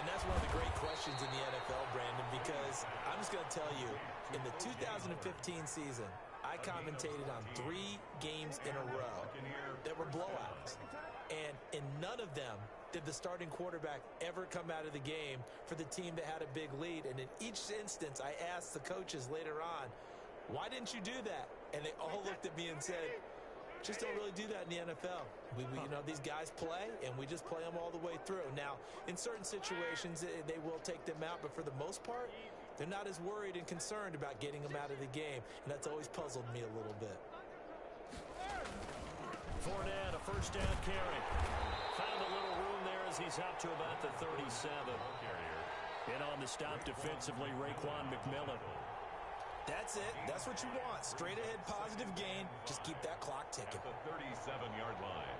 And that's one of the great questions in the NFL, Brandon, because I'm just going to tell you, in the 2015 season, I commentated on 3 games in a row that were blowouts. And in none of them did the starting quarterback ever come out of the game for the team that had a big lead. And in each instance, I asked the coaches later on, why didn't you do that? And they all looked at me and said, just don't really do that in the NFL. You know, these guys play, and we just play them all the way through. Now, in certain situations, they will take them out, but for the most part, they're not as worried and concerned about getting them out of the game, and that's always puzzled me a little bit. Fournette, a 1st down carry. Found a little room there as he's up to about the 37. And on the stop defensively, Raekwon McMillan. That's it. That's what you want. Straight ahead positive gain. Just keep that clock ticking. The 37-yard line.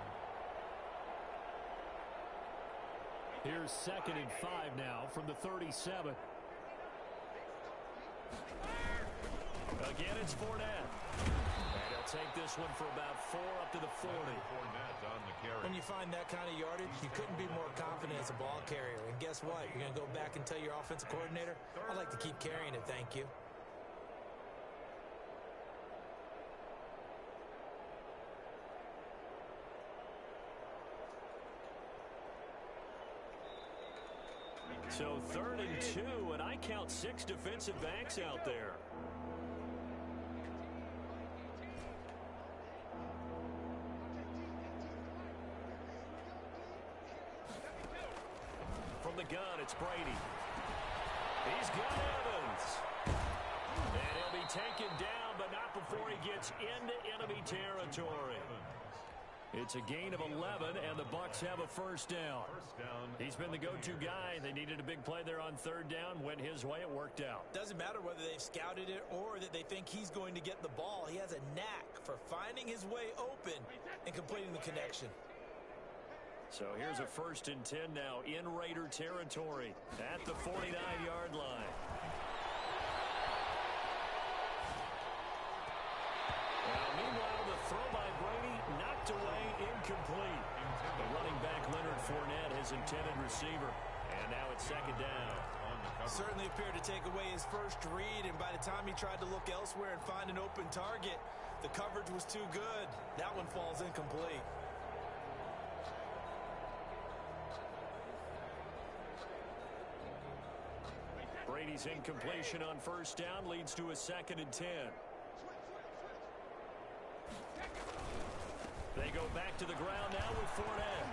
Here's 2nd and 5 now from the 37. Again, it's Fournette. And he'll take this one for about 4 up to the 40. When you find that kind of yardage, you couldn't be more confident as a ball carrier. And guess what? You're going to go back and tell your offensive coordinator, I'd like to keep carrying it, thank you. So 3rd and 2, and I count 6 defensive backs out there. From the gun, it's Brady. He's got Evans. And he'll be taken down, but not before he gets into enemy territory. It's a gain of 11, and the Bucs have a 1st down. He's been the go-to guy. They needed a big play there on 3rd down. Went his way. It worked out. Doesn't matter whether they've scouted it or that they think he's going to get the ball. He has a knack for finding his way open and completing the connection. So here's a 1st and 10 now in Raider territory at the 49-yard line. Meanwhile, the throw by Brady knocked away, incomplete. The running back Leonard Fournette, his intended receiver. And now it's second down. Certainly appeared to take away his first read, and by the time he tried to look elsewhere and find an open target, the coverage was too good. That one falls incomplete. Brady's incompletion on first down leads to a 2nd and 10. They go back to the ground now with Fournette.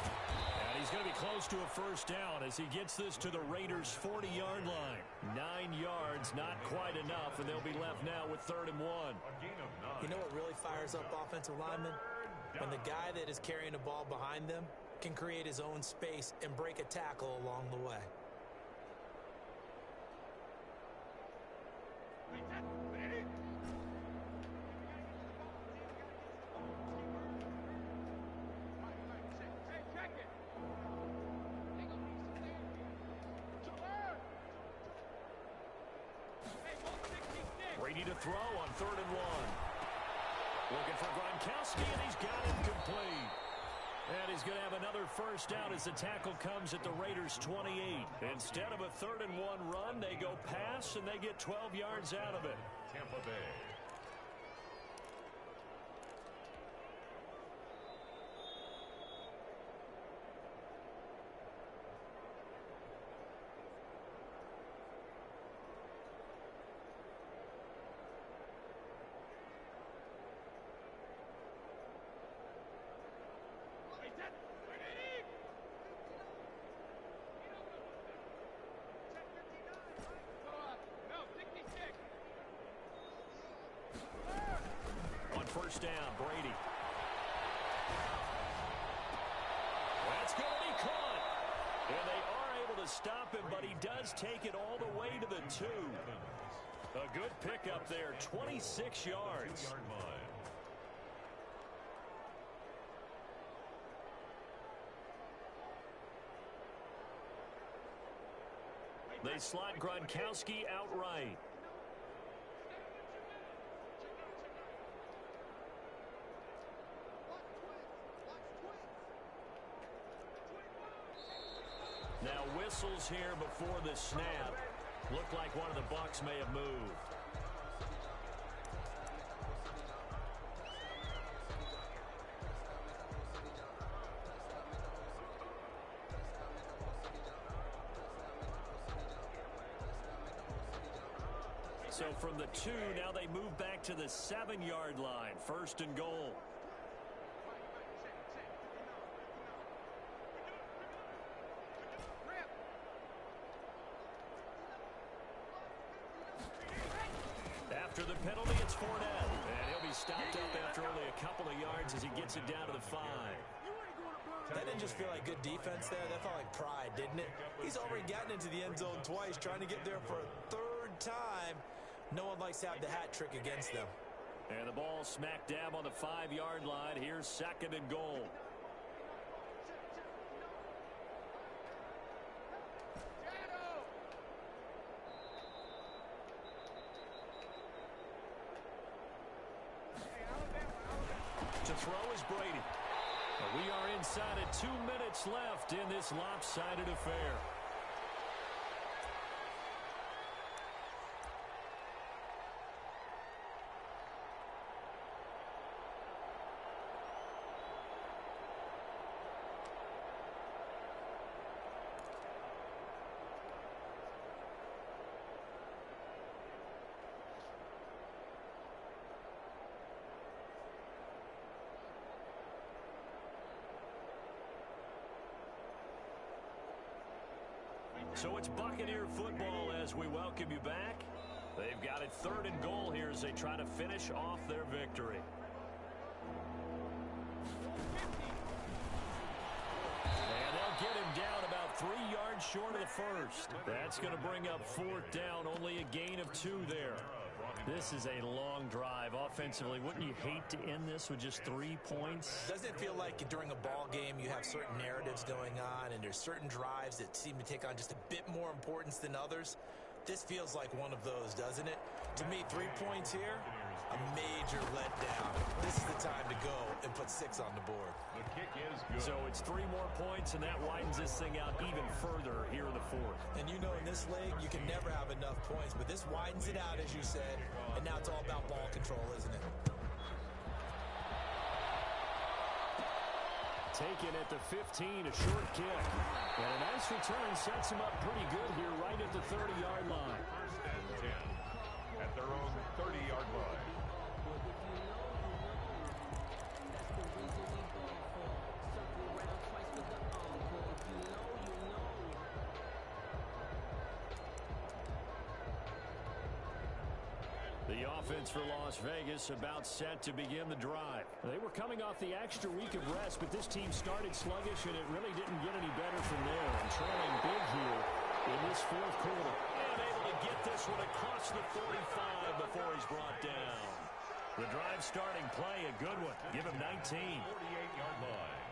And he's going to be close to a first down as he gets this to the Raiders' 40-yard line. 9 yards, not quite enough, and they'll be left now with 3rd and 1. You know what really fires up offensive linemen? When the guy that is carrying the ball behind them can create his own space and break a tackle along the way. Brady to throw on 3rd and 1. Looking for Gronkowski, and he's got it complete. And he's going to have another first down as the tackle comes at the Raiders' 28. Instead of a 3rd and 1 run, they go pass, and they get 12 yards out of it. Tampa Bay. First down, Brady. That's going to be caught. And they are able to stop him, but he does take it all the way to the 2. A good pickup there, 26 yards. They slot Gronkowski outright. Now whistles here before the snap. Looked like one of the bucs may have moved. So from the 2, now they move back to the 7-yard line. 1st and goal. After the penalty, it's Fournette. And he'll be stopped up after only a couple of yards as he gets it down to the 5. That didn't just feel like good defense there. That felt like pride, didn't it? He's already gotten into the end zone twice, trying to get there for a 3rd time. No one likes to have the hat trick against them. And the ball smack dab on the 5-yard line. Here's 2nd and goal. To throw is Brady. We are inside of 2 minutes left in this lopsided affair. So it's Buccaneer football as we welcome you back. They've got it 3rd and goal here as they try to finish off their victory. And they'll get him down about 3 yards short of the 1st. That's going to bring up 4th down, only a gain of 2 there. This is a long drive offensively. Wouldn't you hate to end this with just 3 points? Doesn't it feel like during a ball game you have certain narratives going on and there's certain drives that seem to take on just a bit more importance than others? This feels like one of those, doesn't it? To me, 3 points here, A major letdown. This is the time to go and put 6 on the board. The kick is good. So it's 3 more points, and that widens this thing out even further here in the 4th. And you know, in this league, you can never have enough points, but this widens it out, as you said, and now it's all about ball control, isn't it? Taken at the 15, a short kick. And a nice return sets him up pretty good here right at the 30-yard line. First and 10 at their own 30-yard line. The offense for Las Vegas about set to begin the drive. They were coming off the extra week of rest, but this team started sluggish, and it really didn't get any better from there. And trailing big here in this 4th quarter. And able to get this one across the 45 before he's brought down. The drive starting play, a good one. Give him 19. 48-yard line.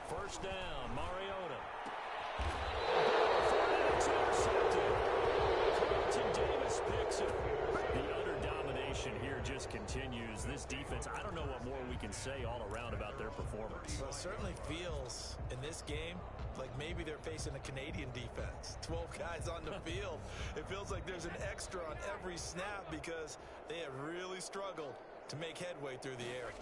First down, Mariota. Intercepted. Davis picks it. The utter domination here just continues. This defense, I don't know what more we can say all around about their performance. Well, it certainly feels in this game like maybe they're facing a Canadian defense. 12 guys on the field. It feels like there's an extra on every snap because they have really struggled to make headway through the air.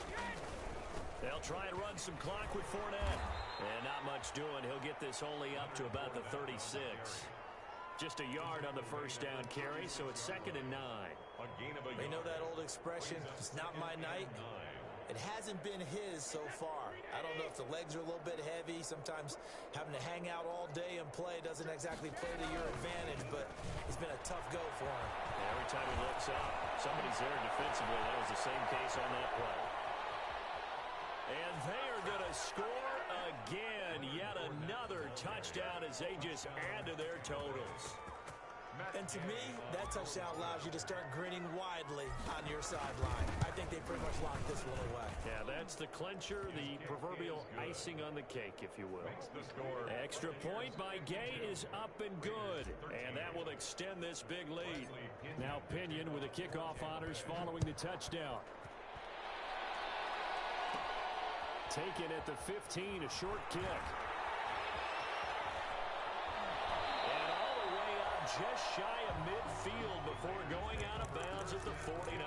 They'll try and run some clock with Fournette. And not much doing. He'll get this only up to about the 36. Just a yard on the first down carry, so it's 2nd and 9. A gain of a They know yard. that old expression, it's not my night. It hasn't been his so far. I don't know if the legs are a little bit heavy. Sometimes having to hang out all day and play doesn't exactly play to your advantage, but it's been a tough go for him. Every time he looks up, somebody's there defensively. That was the same case on that play. And they are going to score again. Yet another touchdown as they just add to their totals. And to me, that touchdown allows you to start grinning widely on your sideline. I think they pretty much locked this one away. Yeah, that's the clincher, the proverbial icing on the cake, if you will. Extra point by Gay is up and good. And that will extend this big lead. Now Pinion with the kickoff honors following the touchdown. Taken at the 15, a short kick. And all the way up just shy of midfield before going out of bounds at the 49.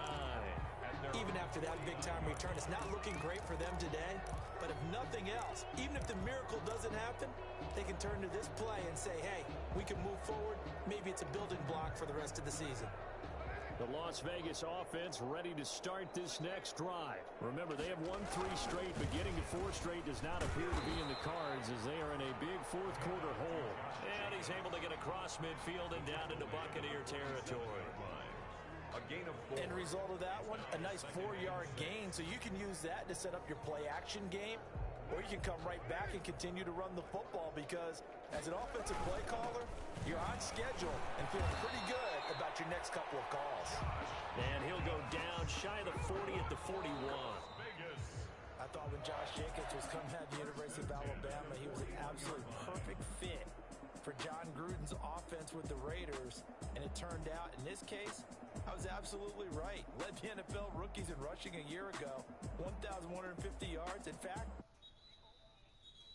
Even after that big-time return, it's not looking great for them today. But if nothing else, even if the miracle doesn't happen, they can turn to this play and say, hey, we can move forward. Maybe it's a building block for the rest of the season. The Las Vegas offense ready to start this next drive. Remember, they have won 3 straight, but getting to 4 straight does not appear to be in the cards as they are in a big 4th quarter hole. And he's able to get across midfield and down into Buccaneer territory. A gain of 4. End result of that one, a nice 4-yard gain, so you can use that to set up your play-action game, or you can come right back and continue to run the football because as an offensive play caller, you're on schedule and feeling pretty good about your next couple of calls. And he'll go down shy of the 40 at the 41. I thought when Josh Jacobs was coming out of the University of Alabama, he was an absolutely perfect fit for John Gruden's offense with the Raiders. And it turned out, in this case, I was absolutely right. Led the NFL rookies in rushing a year ago, 1,150 yards. In fact,